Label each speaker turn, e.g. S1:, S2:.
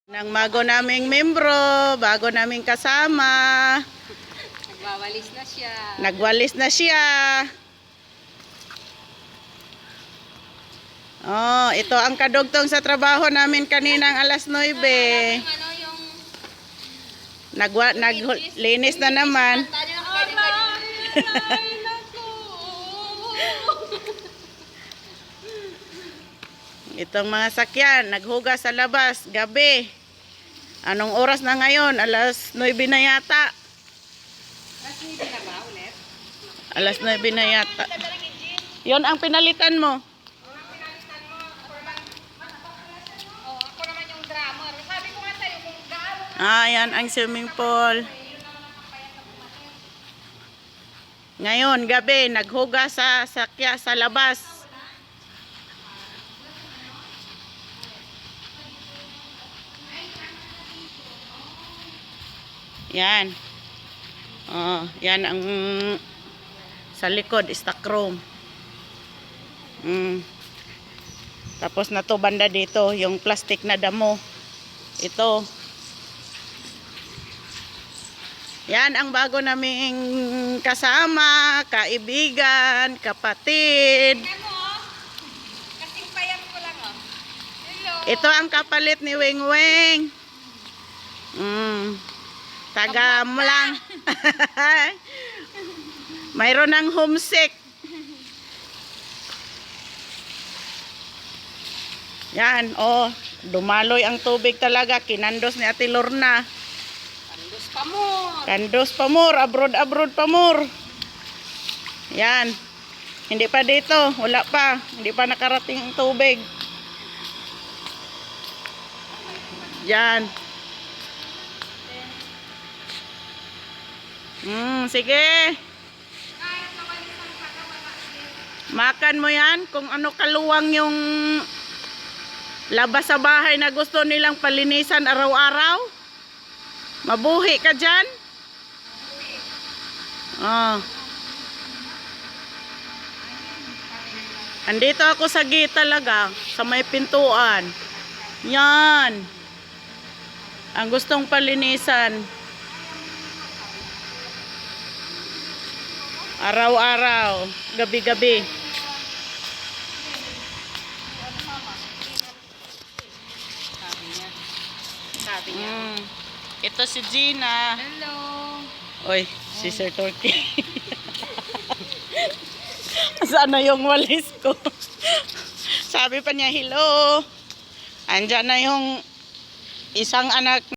S1: Nang bago naming membro, bago naming kasama.
S2: Nagwawalis na siya.
S1: Nagwalis na siya. Oh, ito ang kadugtong sa trabaho namin kaninang alas 9. Naglinis na naman. Itong mga sakyan, naghugas sa labas, gabi. Anong oras na ngayon? Alas 9 na yata.
S2: Alas 9 na ba ulit?
S1: Alas 9 na yata. Yon ang pinalitan mo.
S2: Ako naman yung drummer. Sabi ko nga sa'yo kung gaano.
S1: Yan ang swimming pool. Ngayon, gabi, naghugas sa sakya sa labas. Yan. Yan ang sa likod, stock room. Tapos na to banda dito, yung plastic na damo. Ito. Yan ang bago naming kasama, kaibigan, kapatid.
S2: Kasing payat ko lang oh. Hello.
S1: Ito ang kapalit ni Weng Weng. Taga mo lang. Mayroon ng homesick. Yan, dumaloy ang tubig talaga. Kinandos ni Ate Lorna.
S2: Kandos pa mo.
S1: Kandos pa more, abroad pa more. Yan. Hindi pa dito, wala pa. Hindi pa nakarating ang tubig. Yan. Sige. Makan mo yan kung ano kaluwang yung labas sa bahay na gusto nilang palinisan araw-araw. Mabuhi ka dyan. Andito ako sa gate talaga, sa may pintuan. Yan. Ang gustong palinisan. Araw-araw, gabi-gabi.
S2: Sabi niya.
S1: Ito si Gina.
S2: Hello.
S1: Oy, si Sir Turkey. Saan na yung walis ko? Sabi pa niya, hello. Andyan na yung isang anak